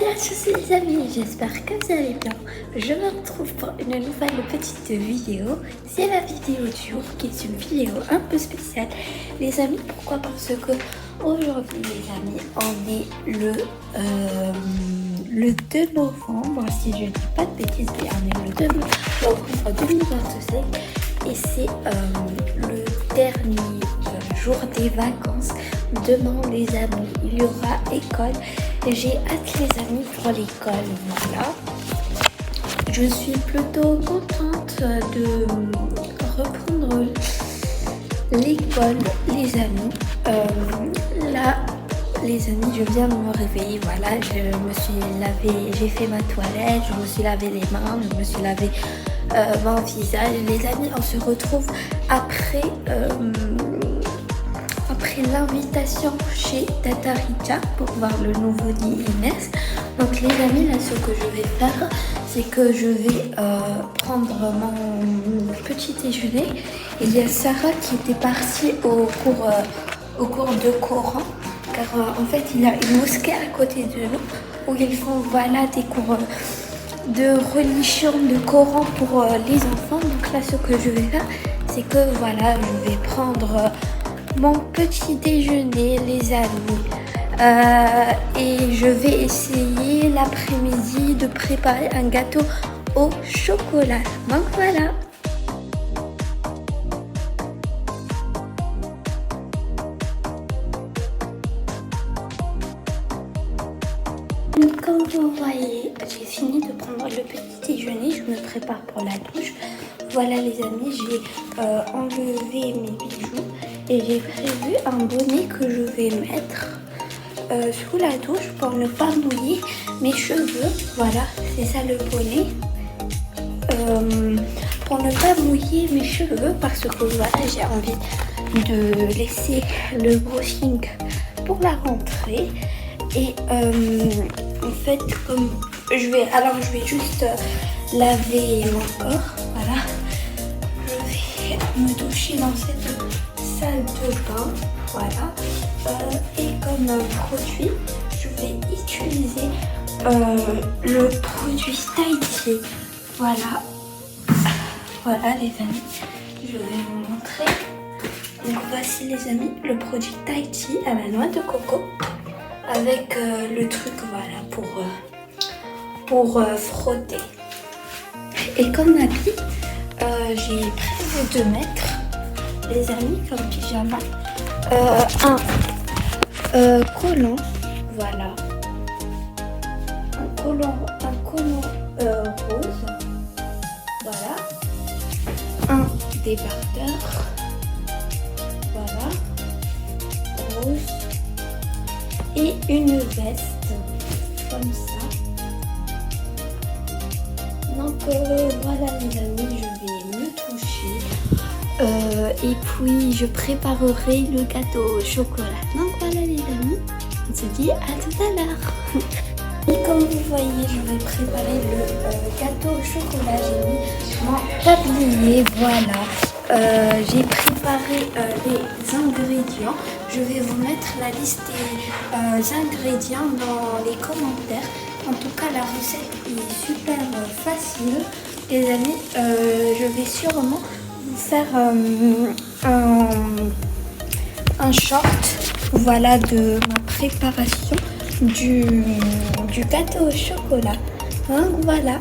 Salut à tous les amis, j'espère que vous allez bien. Je me retrouve pour une nouvelle petite vidéo. C'est la vidéo du jour qui est une vidéo un peu spéciale. Les amis, pourquoi? Parce que aujourd'hui les amis, on est le 2 novembre, si je ne dis pas de bêtises, mais on est le 2 novembre 2025 et c'est le dernier jour des vacances. Demain les amis, il y aura école. J'ai hâte les amis pour l'école, voilà. Je suis plutôt contente de reprendre l'école les amis. Là les amis, je viens de me réveiller, voilà, je me suis lavé, j'ai fait ma toilette, je me suis lavé les mains, je me suis lavé mon visage. Les amis, on se retrouve après l'invitation chez Tata Richa pour voir le nouveau-né Inès. Donc les amis, là ce que je vais faire, c'est que je vais prendre mon petit déjeuner. Il y a Sarah qui était partie au cours de Coran, car en fait il y a une mosquée à côté de nous où ils font voilà des cours de religion, de Coran pour les enfants. Donc là ce que je vais faire, c'est que voilà, je vais prendre mon petit déjeuner les amis, et je vais essayer l'après-midi de préparer un gâteau au chocolat. Donc voilà. Donc, comme vous voyez, j'ai fini de prendre le petit déjeuner, je me prépare pour la douche. Voilà les amis, j'ai enlevé mes bijoux et j'ai prévu un bonnet que je vais mettre sous la douche pour ne pas mouiller mes cheveux. Voilà, c'est ça le bonnet. Pour ne pas mouiller mes cheveux parce que voilà, j'ai envie de laisser le brushing pour la rentrée. Et en fait, comme je vais juste laver mon corps. Voilà, je vais me doucher dans cette salle de bain. Voilà, et comme produit, je vais utiliser le produit Tahiti. Voilà, voilà les amis, je vais vous montrer. Donc voici les amis, le produit Tahiti à la noix de coco avec le truc voilà pour frotter. Et comme habit, j'ai prévu de mettre les amis comme pyjama un collant, voilà, un collant rose, voilà, un débardeur, voilà, rose, et une veste comme ça. Donc voilà les amis, je vais me toucher et puis je préparerai le gâteau au chocolat. Donc voilà les amis, on se dit à tout à l'heure. Et comme vous voyez, je vais préparer le gâteau au chocolat. J'ai mis mon tablier, voilà. J'ai préparé les ingrédients. Je vais vous mettre la liste des ingrédients dans les commentaires. En tout cas, la recette est super facile. Les amis, je vais sûrement vous faire un short, voilà, de ma préparation du gâteau au chocolat. Donc voilà.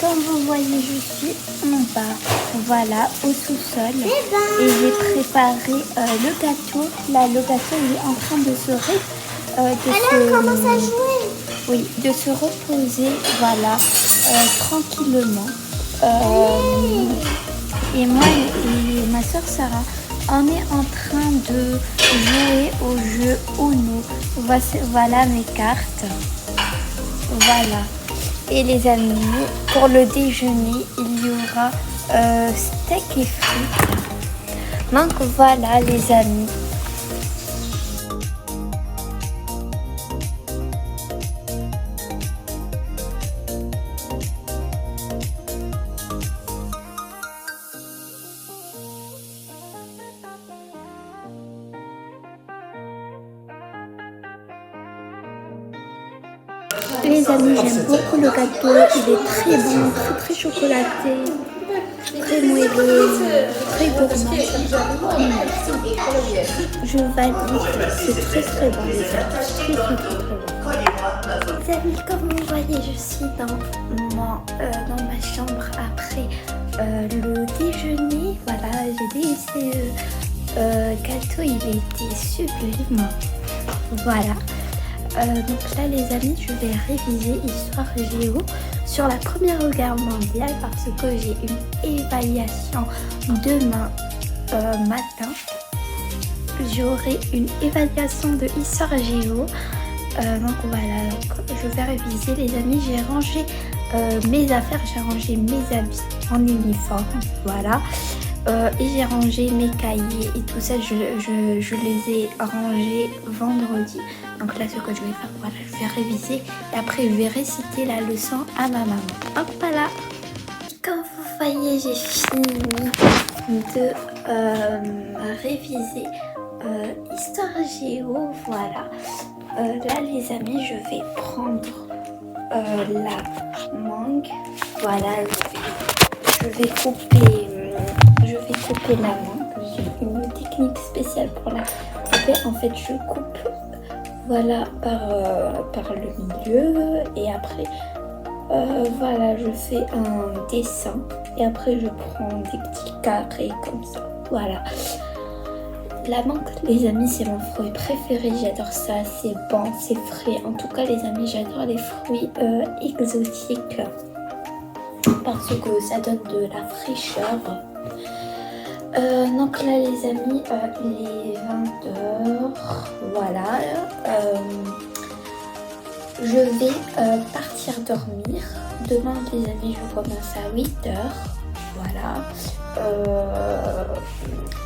Comme vous voyez, je suis en bas, voilà, au sous-sol. Et j'ai préparé le gâteau. Là, le gâteau il est en train de se commence à jouer. Oui, de se reposer, voilà, tranquillement. Et moi et ma soeur Sarah, on est en train de jouer au jeu Uno. Voilà mes cartes. Voilà. Et les amis, pour le déjeuner, il y aura steak et frites. Donc voilà les amis. Les amis, j'aime beaucoup le gâteau, il est très bon, très chocolaté, très moelleux, très gourmand. Je valide, c'est très bon les amis, très bon. Les amis, comme vous voyez, je suis dans ma chambre après le déjeuner. Voilà, j'ai laissé le gâteau, il était sublime. Voilà. Donc là les amis, je vais réviser Histoire Géo sur la Première Guerre mondiale parce que j'ai une évaluation demain matin. J'aurai une évaluation de Histoire Géo. Donc voilà, donc, je vais réviser les amis. J'ai rangé mes affaires, j'ai rangé mes habits en uniforme. Voilà. Et j'ai rangé mes cahiers et tout ça, je les ai rangés vendredi. Donc là, ce que je vais faire, voilà, je vais réviser et après je vais réciter la leçon à ma maman. Hop là. Comme vous voyez, j'ai fini de réviser Histoire Géo. Voilà. Là, les amis, je vais prendre la mangue. Voilà, je vais couper la mangue. J'ai une technique spéciale pour la couper. En fait, je coupe voilà par le milieu et après voilà, je fais un dessin et après je prends des petits carrés comme ça. Voilà. La mangue, les amis, c'est mon fruit préféré. J'adore ça. C'est bon, c'est frais. En tout cas, les amis, j'adore les fruits exotiques parce que ça donne de la fraîcheur. Donc là les amis, il est 20h, voilà, je vais partir dormir. Demain les amis, je commence à 8h, voilà,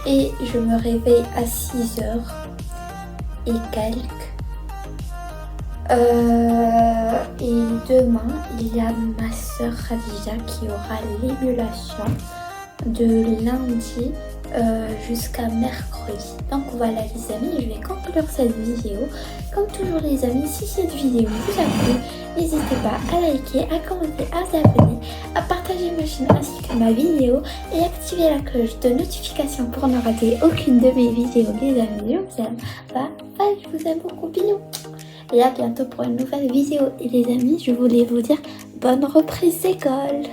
et je me réveille à 6h et quelques. Et demain, il y a ma soeur Khadija qui aura l'émulation de lundi jusqu'à mercredi. Donc voilà les amis, je vais conclure cette vidéo. Comme toujours les amis, si cette vidéo vous a plu, n'hésitez pas à liker, à commenter, à vous abonner, à partager ma chaîne ainsi que ma vidéo et activer la cloche de notification pour ne rater aucune de mes vidéos. Les amis, je vous aime. Bye bye, je vous aime beaucoup, bisous. Et à bientôt pour une nouvelle vidéo. Et les amis, je voulais vous dire bonne reprise d'école.